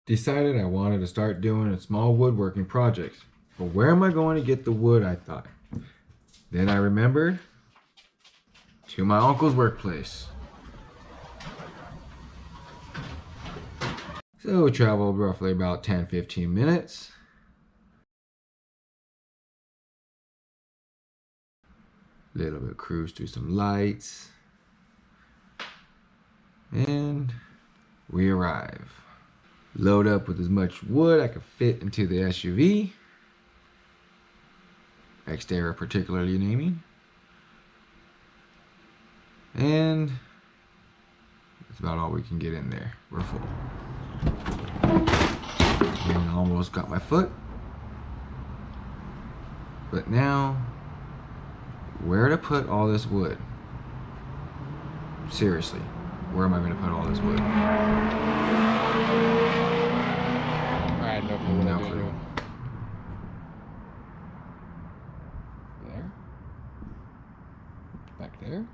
Decided I wanted to start doing a small woodworking projects. But where am I going to get the wood, I thought. Then I remembered to my uncle's workplace. So we traveled roughly about 10-15 minutes. Little bit cruise through some lights. And we arrive. Load up with as much wood I could fit into the SUV. Exterior particularly naming. And that's about all we can get in there. We're full. And I almost got my foot. But now, where to put all this wood? Seriously, where am I going to put all this wood? I had no clue. No clue. There. Back there.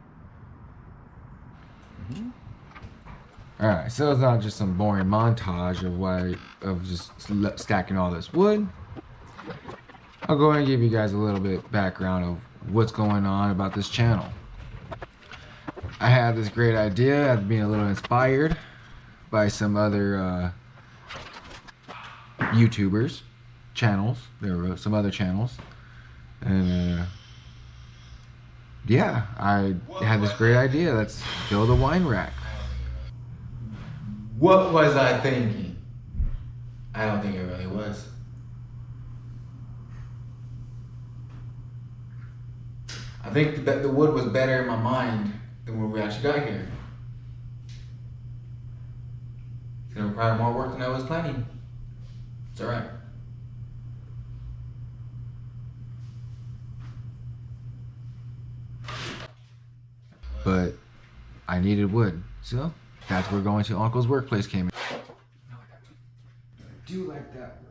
Alright, so it's not just some boring montage of just stacking all this wood. I'll go ahead and give you guys a little bit background of what's going on about this channel. I had this great idea after being a little inspired by some other YouTubers channels. There were some other channels, and yeah, I had this great idea. Let's build a wine rack. What was I thinking? I don't think it really was. I think that the wood was better in my mind than when we actually got here. It's gonna require more work than I was planning. It's alright. But I needed wood, so that's where going to Uncle's workplace came in. I do like that wood.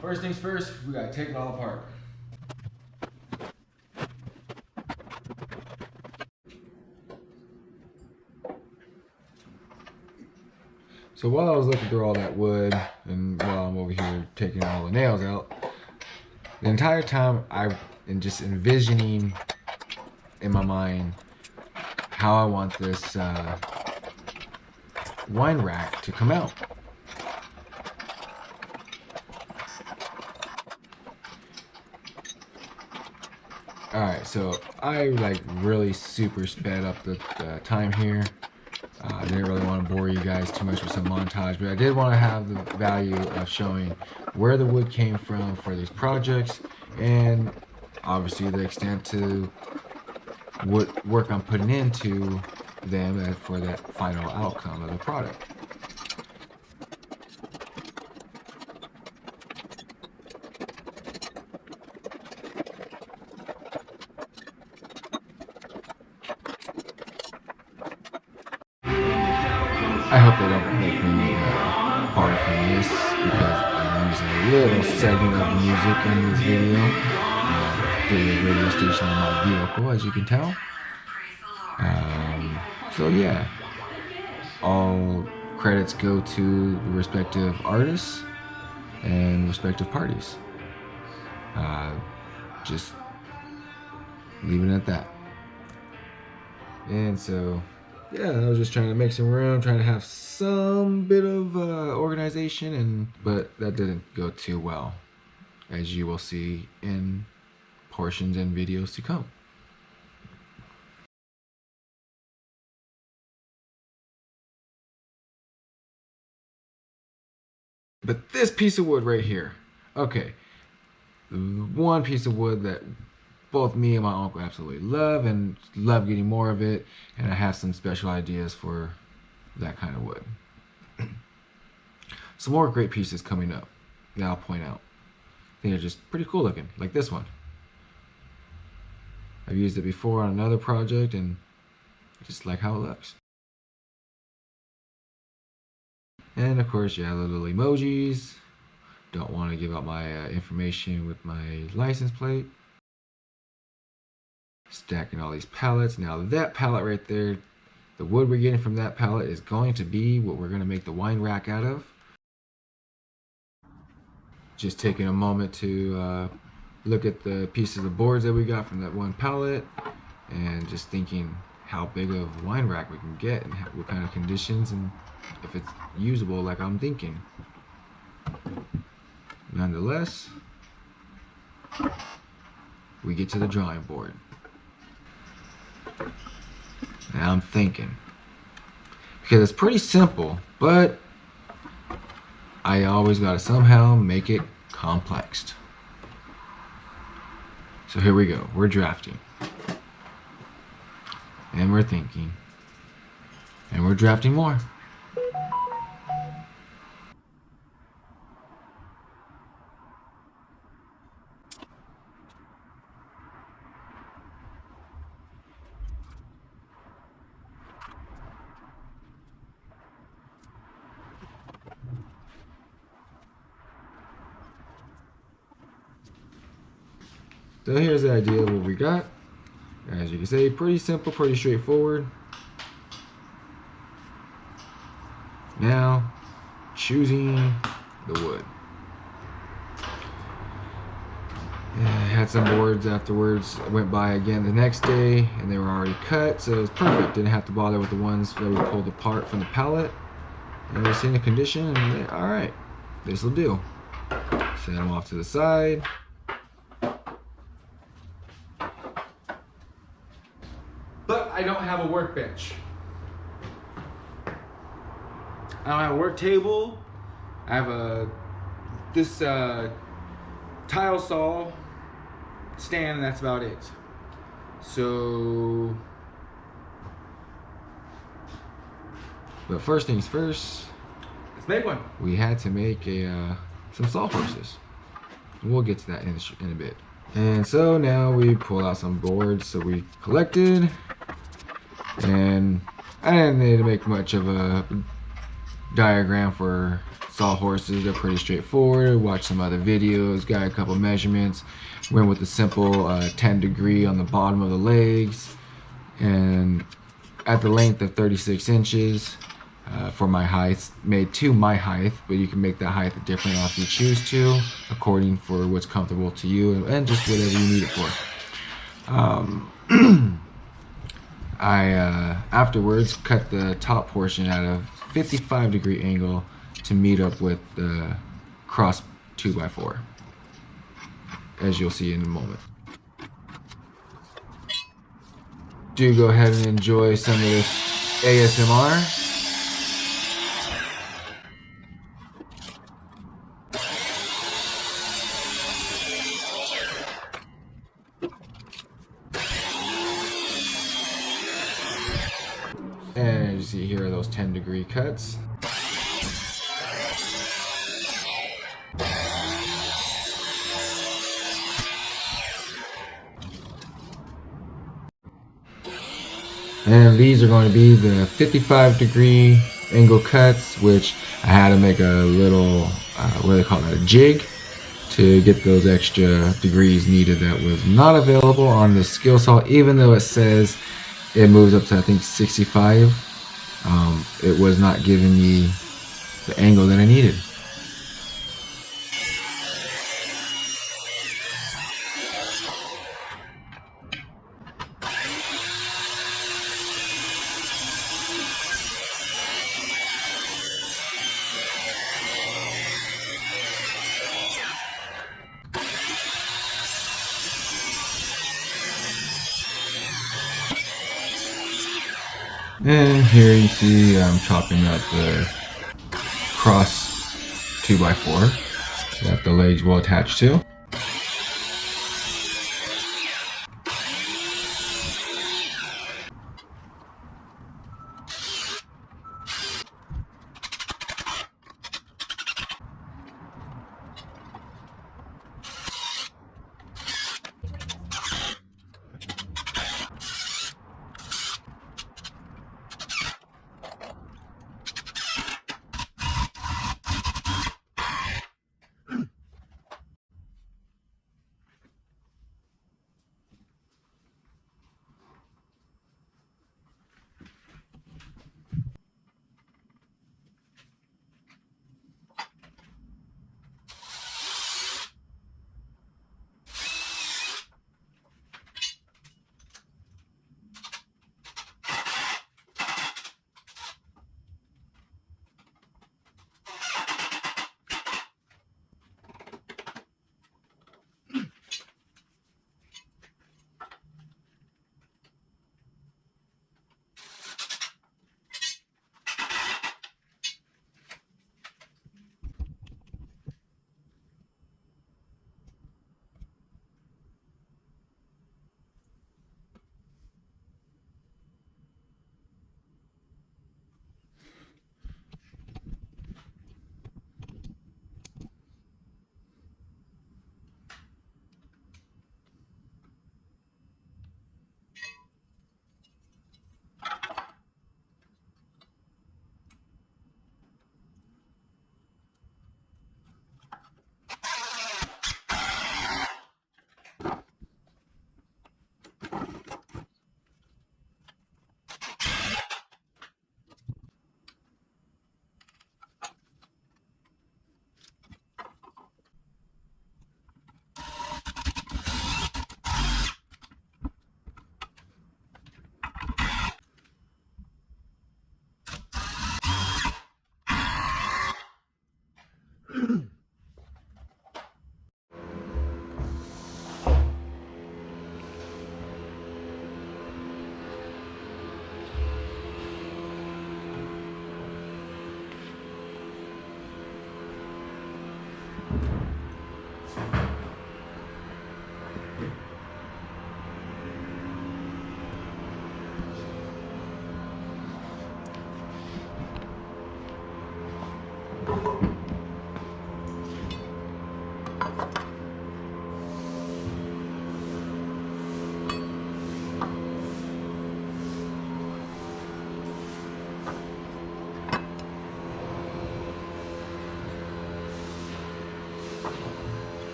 First things first, we gotta take it all apart. So while I was looking through all that wood, and while I'm over here taking all the nails out, the entire time I've been just envisioning in my mind how I want this wine rack to come out. Alright, so I really super sped up the time here. I didn't really want to bore you guys too much with some montage, but I did want to have the value of showing where the wood came from for these projects, and obviously the extent to what work I'm putting into them for that final outcome of the product. I hope they don't make me part from this because I'm using a little segment of the music in this video through the radio station on my vehicle, as you can tell. So yeah, all credits go to the respective artists and respective parties. Just leaving it at that. And so yeah, I was just trying to make some room, trying to have some bit of organization, but that didn't go too well, as you will see in portions and videos to come. But this piece of wood right here, okay, one piece of wood that both me and my uncle absolutely love and love getting more of it, and I have some special ideas for that kind of wood. Some more great pieces coming up that I'll point out. I think they're just pretty cool looking, like this one. I've used it before on another project and I just like how it looks. And of course, yeah, the little emojis. Don't want to give out my information with my license plate. Stacking all these pallets. Now that pallet right there, the wood we're getting from that pallet is going to be what we're going to make the wine rack out of. Just taking a moment to look at the pieces of boards that we got from that one pallet, and just thinking how big of wine rack we can get and what kind of conditions, and if it's usable like I'm thinking. Nonetheless, we get to the drawing board. Now I'm thinking, because it's pretty simple, but I always gotta somehow make it complex. So here we go. We're drafting. And we're thinking. And we're drafting more. So here's the idea of what we got. As you can see, pretty simple, pretty straightforward. Now, choosing the wood. And I had some boards afterwards. I went by again the next day and they were already cut, so it was perfect. Didn't have to bother with the ones that we pulled apart from the pallet. And we seen the condition and all right, this will do. Set them off to the side. But I don't have a workbench. I don't have a work table. I have this tile saw stand, and that's about it. So, but first things first, let's make one. We had to make some sawhorses. We'll get to that in a bit. And so now we pull out some boards that we collected, and I didn't need to make much of a diagram for sawhorses. They're pretty straightforward. Watched some other videos, got a couple measurements, went with the simple 10° on the bottom of the legs, and at the length of 36 inches for my height, made to my height, but you can make that height different if you choose to, according for what's comfortable to you, and just whatever you need it for. I afterwards cut the top portion at a 55° angle to meet up with the cross 2x4, as you'll see in a moment. Do go ahead and enjoy some of this ASMR. And as you see, here are those 10° cuts. And these are going to be the 55° angle cuts, which I had to make a little, what do they call that, a jig, to get those extra degrees needed that was not available on the skill saw, even though it says it moves up to, I think, 65. It was not giving me the angle that I needed. And here you see I'm chopping up the cross 2x4 that the legs will attach to.